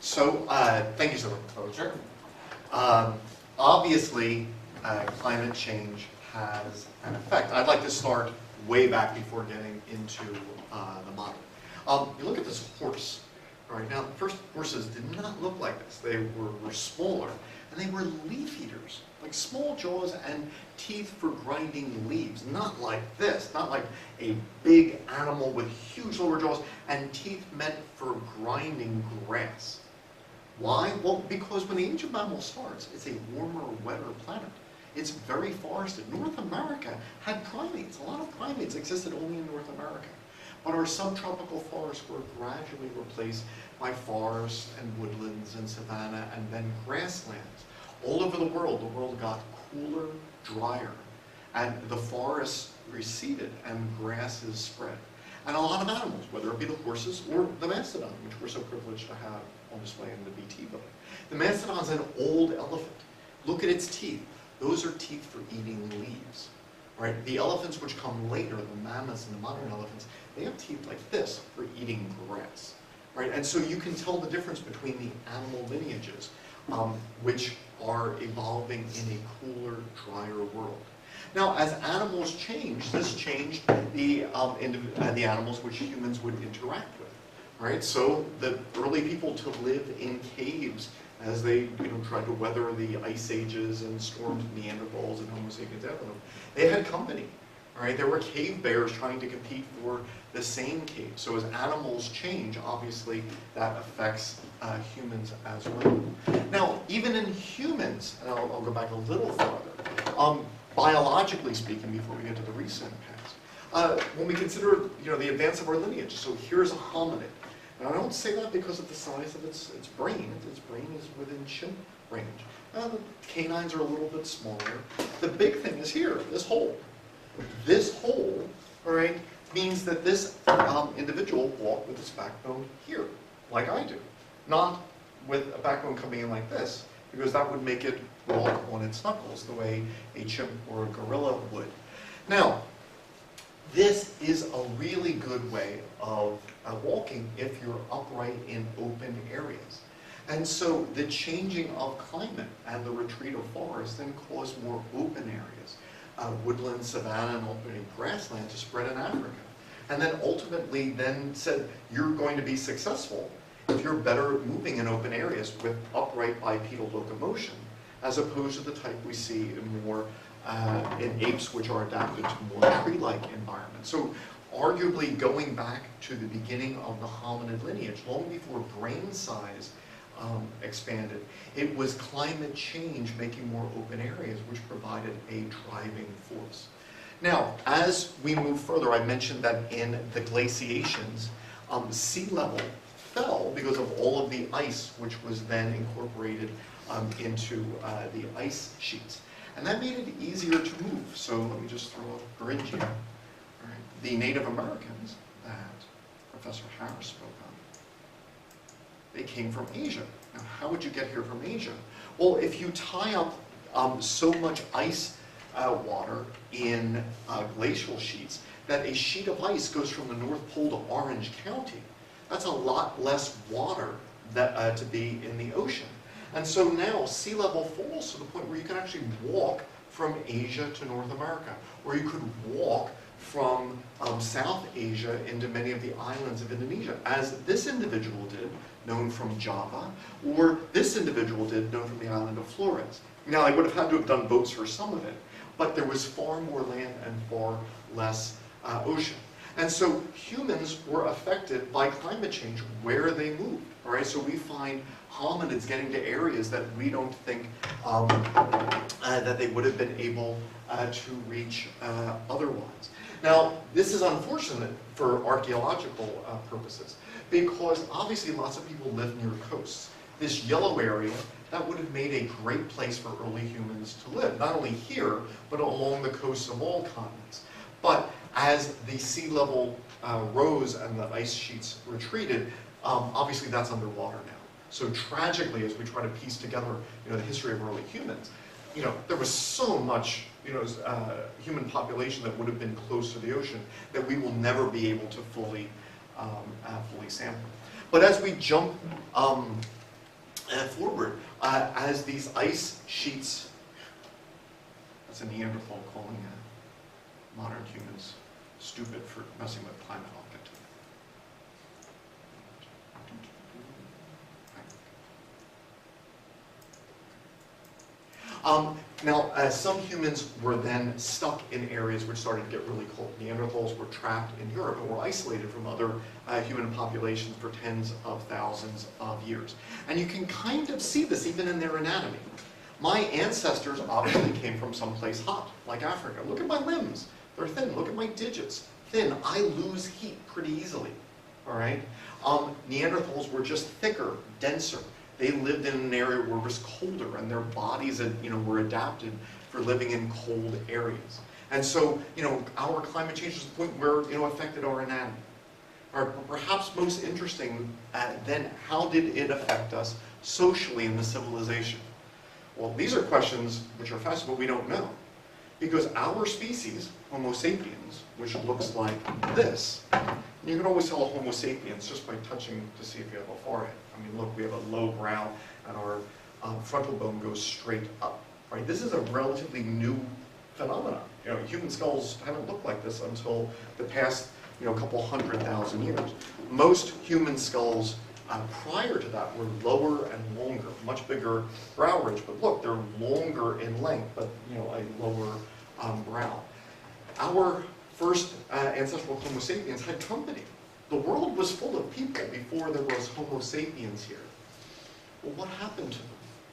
Thank you so much, Roger. Obviously, climate change has an effect. I'd like to start way back before getting into the model. You look at this horse. All right, now, first horses did not look like this. They were smaller, and they were leaf eaters, like small jaws and teeth for grinding leaves. Not like this, not like a big animal with huge lower jaws and teeth meant for grinding grass. Why? Well, because when the age of mammals starts, it's a warmer, wetter planet. It's very forested. North America had primates. A lot of primates existed only in North America. But our subtropical forests were gradually replaced by forests and woodlands and savanna and then grasslands. All over the world got cooler, drier, and the forests receded and grasses spread. And a lot of animals, whether it be the horses or the mastodon, which we're so privileged to have on display in the BT building. The mastodon's an old elephant. Look at its teeth. Those are teeth for eating leaves. Right? The elephants which come later, the mammoths and the modern elephants, they have teeth like this for eating grass. Right? And so you can tell the difference between the animal lineages, which are evolving in a cooler, drier world. Now, as animals changed, this changed the animals which humans would interact with. Right? So the early people to live in caves as they tried to weather the ice ages and stormed Neanderthals and Homo sapiens after them, they had company. Right? There were cave bears trying to compete for the same cave. So as animals change, obviously that affects humans as well. Now, even in humans, and I'll go back a little farther, biologically speaking, before we get to the recent past, when we consider the advance of our lineage, so here's a hominid. And I don't say that because of the size of its brain. Its brain is within chimp range. The canines are a little bit smaller. The big thing is here, this hole. This hole, all right, means that this individual walked with its backbone here, like I do. Not with a backbone coming in like this, because that would make it walk on its knuckles the way a chimp or a gorilla would. Now, this is a really good way of walking if you're upright in open areas. And so the changing of climate and the retreat of forests then caused more open areas, woodland, savanna, and ultimately grassland to spread in Africa. And then ultimately then said, you're going to be successful if you're better moving in open areas with upright bipedal locomotion, as opposed to the type we see in more in apes, which are adapted to more tree-like environments. So arguably going back to the beginning of the hominid lineage, long before brain size expanded, it was climate change making more open areas which provided a driving force. Now, as we move further, I mentioned that in the glaciations, sea level fell because of all of the ice which was then incorporated into the ice sheets. And that made it easier to move. So let me just throw a grid here. All right. The Native Americans that Professor Harris spoke on, they came from Asia. Now, how would you get here from Asia? Well, if you tie up so much ice water in glacial sheets that a sheet of ice goes from the North Pole to Orange County, that's a lot less water that, to be in the ocean. And so now sea level falls to the point where you can actually walk from Asia to North America, or you could walk from South Asia into many of the islands of Indonesia, as this individual did, known from Java, or this individual did, known from the island of Flores. Now, I would have had to have done boats for some of it, but there was far more land and far less ocean. And so humans were affected by climate change where they moved. All right, so we find hominids getting to areas that we don't think that they would have been able to reach otherwise. Now, this is unfortunate for archaeological purposes, because obviously lots of people live near coasts. This yellow area, that would have made a great place for early humans to live, not only here, but along the coasts of all continents. But as the sea level rose and the ice sheets retreated, obviously that's underwater now. So tragically, as we try to piece together, the history of early humans, there was so much, human population that would have been close to the ocean that we will never be able to fully sample. But as we jump forward as these ice sheets. That's a Neanderthal calling modern humans stupid for messing with climate. I'll get to that. Now, some humans were then stuck in areas which started to get really cold. Neanderthals were trapped in Europe and were isolated from other human populations for tens of thousands of years. And you can kind of see this even in their anatomy. My ancestors obviously came from someplace hot, like Africa. Look at my limbs. They're thin. Look at my digits. Thin. I lose heat pretty easily. All right? Neanderthals were just thicker, denser. They lived in an area where it was colder, and their bodies, were adapted for living in cold areas. And so, our climate change is the point where, affected our anatomy. Or perhaps most interesting, then, how did it affect us socially in the civilization? Well, these are questions which are fascinating, but we don't know. Because our species, Homo sapiens, which looks like this, you can always tell a Homo sapiens just by touching to see if you have a forehead. I mean, look, we have a low brow, and our frontal bone goes straight up. Right? This is a relatively new phenomenon. Human skulls haven't looked like this until the past, couple 100,000 years. Most human skulls prior to that were lower and longer, much bigger brow ridge. But look, they're longer in length, but a lower brow. Our first ancestral Homo sapiens had company. The world was full of people before there was Homo sapiens here. Well, what happened to them?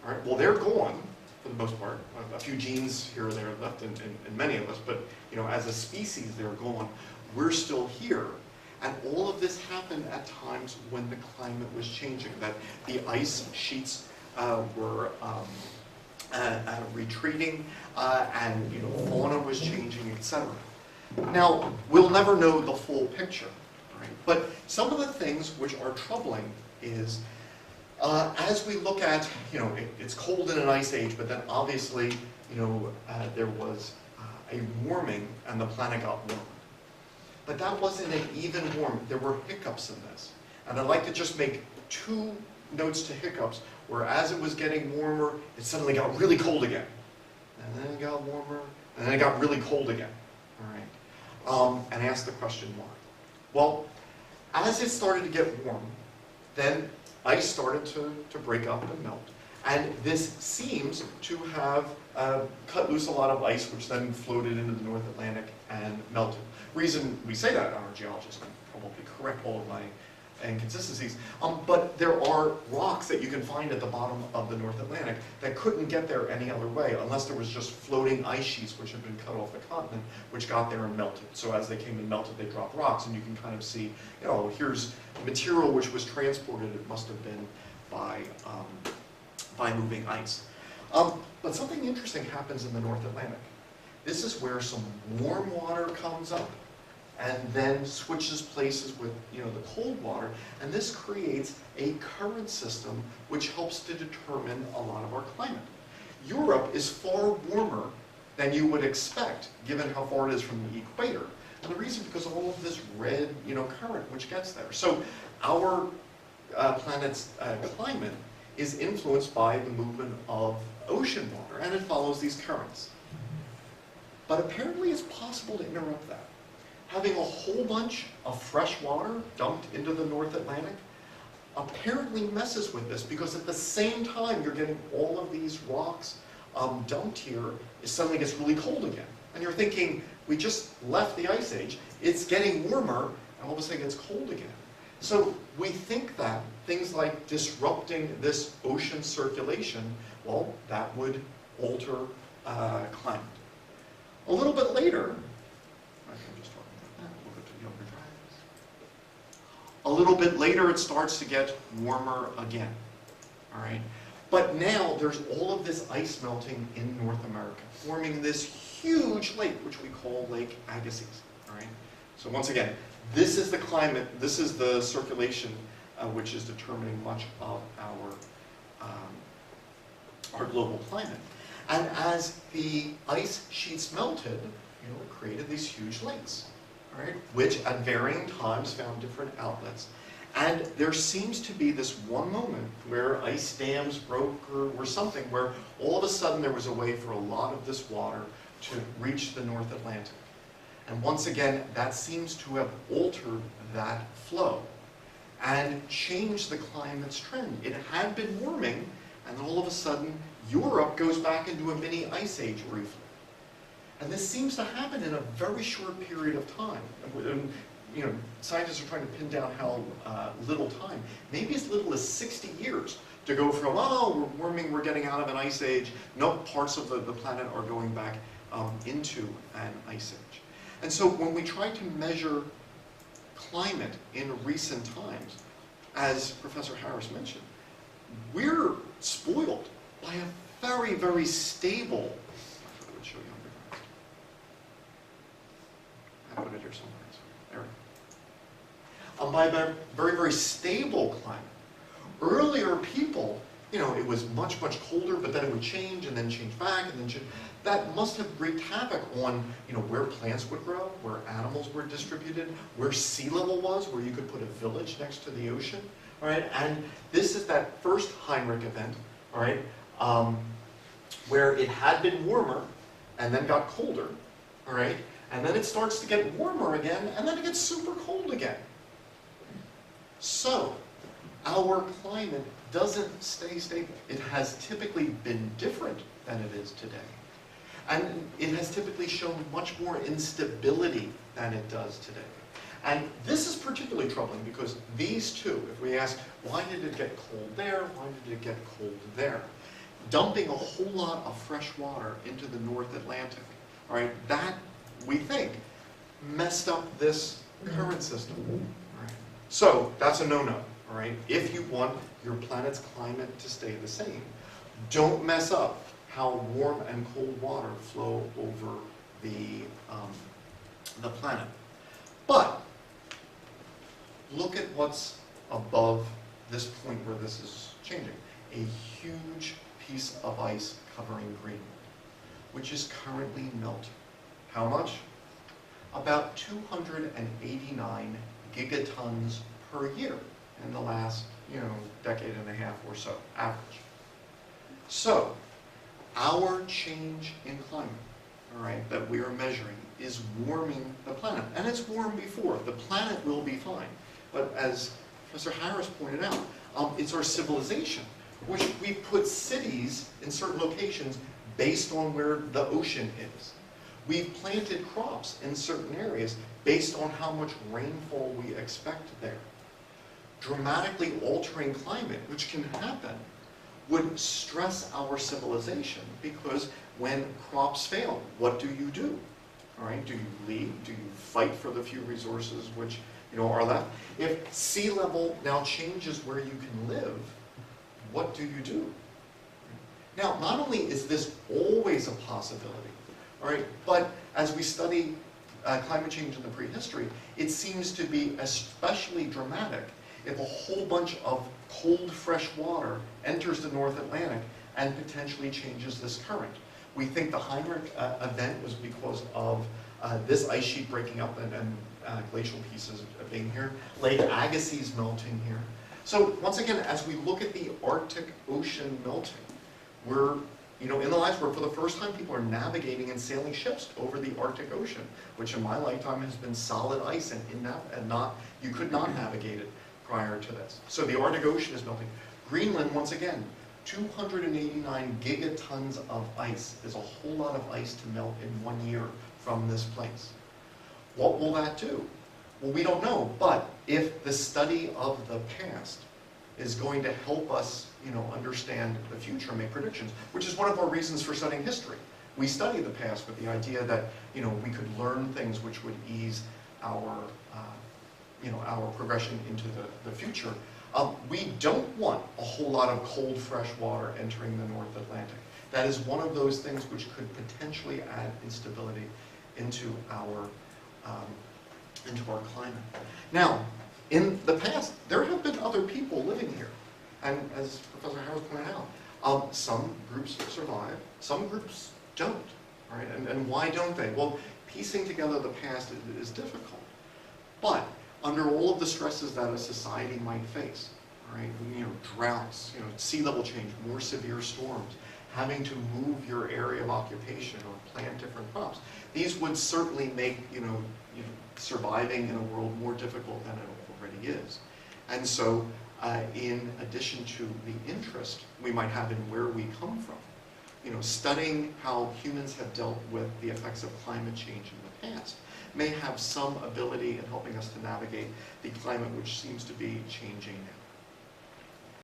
All right, well, they're gone for the most part. A few genes here or there left in many of us, but as a species, they're gone. We're still here. And all of this happened at times when the climate was changing, that the ice sheets were retreating, and fauna was changing, etc. Now, we'll never know the full picture, right? But some of the things which are troubling is, as we look at, it's cold in an ice age, but then obviously, there was a warming and the planet got warmer. But that wasn't an even warm. There were hiccups in this. And I'd like to just make two notes to hiccups, where as it was getting warmer, it suddenly got really cold again. And then it got warmer, and then it got really cold again. All right? And ask the question why. Well, as it started to get warm, then ice started to break up and melt. And this seems to have cut loose a lot of ice, which then floated into the North Atlantic and melted. Reason we say that, our geologists can probably correct all of my inconsistencies, but there are rocks that you can find at the bottom of the North Atlantic that couldn't get there any other way, unless there was just floating ice sheets which had been cut off the continent, which got there and melted. So as they came and melted, they dropped rocks, and you can kind of see, here's material which was transported. It must have been by moving ice. But something interesting happens in the North Atlantic. This is where some warm water comes up and then switches places with the cold water, and this creates a current system which helps to determine a lot of our climate. Europe is far warmer than you would expect, given how far it is from the equator. And the reason, because of all of this red current which gets there. So our planet's climate is influenced by the movement of ocean water, and it follows these currents. But apparently it's possible to interrupt that. Having a whole bunch of fresh water dumped into the North Atlantic apparently messes with this, because at the same time you're getting all of these rocks dumped here, it suddenly gets really cold again. And you're thinking, we just left the ice age, it's getting warmer, and all of a sudden it gets cold again. So we think that things like disrupting this ocean circulation, well, that would alter climate. A little bit later, a little bit later it starts to get warmer again, all right? But now there's all of this ice melting in North America, forming this huge lake, which we call Lake Agassiz, all right? So once again, this is the climate, this is the circulation which is determining much of our global climate. And as the ice sheets melted, it created these huge lakes, right? Which at varying times found different outlets. And there seems to be this one moment where ice dams broke or something, where all of a sudden there was a way for a lot of this water to reach the North Atlantic. And once again, that seems to have altered that flow and changed the climate's trend. It had been warming, and then all of a sudden, Europe goes back into a mini ice age briefly. And this seems to happen in a very short period of time. And, you know, scientists are trying to pin down how little time. Maybe as little as 60 years to go from, oh, we're warming, we're getting out of an ice age. No, parts of the planet are going back into an ice age. And so when we try to measure climate in recent times, as Professor Harris mentioned, we're spoiled by a very, very stable, I would show you on the I put it here somewhere. There we go. By a very, very stable climate. Earlier people, you know, it was much, much colder, but then it would change and then change back and then change. That must have wreaked havoc on, you know, where plants would grow, where animals were distributed, where sea level was, where you could put a village next to the ocean, all right? And this is that first Heinrich event, all right, where it had been warmer and then got colder, all right? And then it starts to get warmer again, and then it gets super cold again. So, our climate doesn't stay stable. It has typically been different than it is today. And it has typically shown much more instability than it does today. And this is particularly troubling because these two, if we ask, why did it get cold there? Why did it get cold there? Dumping a whole lot of fresh water into the North Atlantic, all right, that, we think, messed up this current system. All right. So that's a no-no, all right? If you want your planet's climate to stay the same, don't mess up how warm and cold water flow over the planet. But look at what's above this point where this is changing. A huge piece of ice covering Greenland, which is currently melting. How much? About 289 gigatons per year in the last, you know, decade and a half or so, average. So, our change in climate, all right, that we are measuring is warming the planet. And it's warmed before. The planet will be fine. But as Professor Harris pointed out, it's our civilization, which we put cities in certain locations based on where the ocean is. We've planted crops in certain areas based on how much rainfall we expect there. Dramatically altering climate, which can happen, would stress our civilization because when crops fail, what do you do? All right, do you leave? Do you fight for the few resources which, you know, are left? If sea level now changes where you can live, what do you do? Now, not only is this always a possibility, all right, but as we study climate change in the prehistory, it seems to be especially dramatic if a whole bunch of cold, fresh water enters the North Atlantic and potentially changes this current. We think the Heinrich event was because of this ice sheet breaking up and glacial pieces being here, Lake Agassiz melting here. So once again, as we look at the Arctic Ocean melting, we're, you know, in the lives where for the first time people are navigating and sailing ships over the Arctic Ocean, which in my lifetime has been solid ice and you could not navigate it prior to this. So the Arctic Ocean is melting. Greenland, once again, 289 gigatons of ice. There's a whole lot of ice to melt in 1 year from this place. What will that do? Well, we don't know, but if the study of the past is going to help us, you know, understand the future and make predictions, which is one of our reasons for studying history. We study the past with the idea that, you know, we could learn things which would ease our, you know, our progression into the future. We don't want a whole lot of cold, fresh water entering the North Atlantic. That is one of those things which could potentially add instability into our climate. Now, in the past, there have been other people living here. And as Professor Harris pointed out, some groups survive, some groups don't. All right? And why don't they? Well, piecing together the past is difficult. But under all of the stresses that a society might face, right? Droughts, sea level change, more severe storms, having to move your area of occupation or plant different crops. These would certainly make, surviving in a world more difficult than it already is. And so, in addition to the interest we might have in where we come from, studying how humans have dealt with the effects of climate change in the past may have some ability in helping us to navigate the climate which seems to be changing now.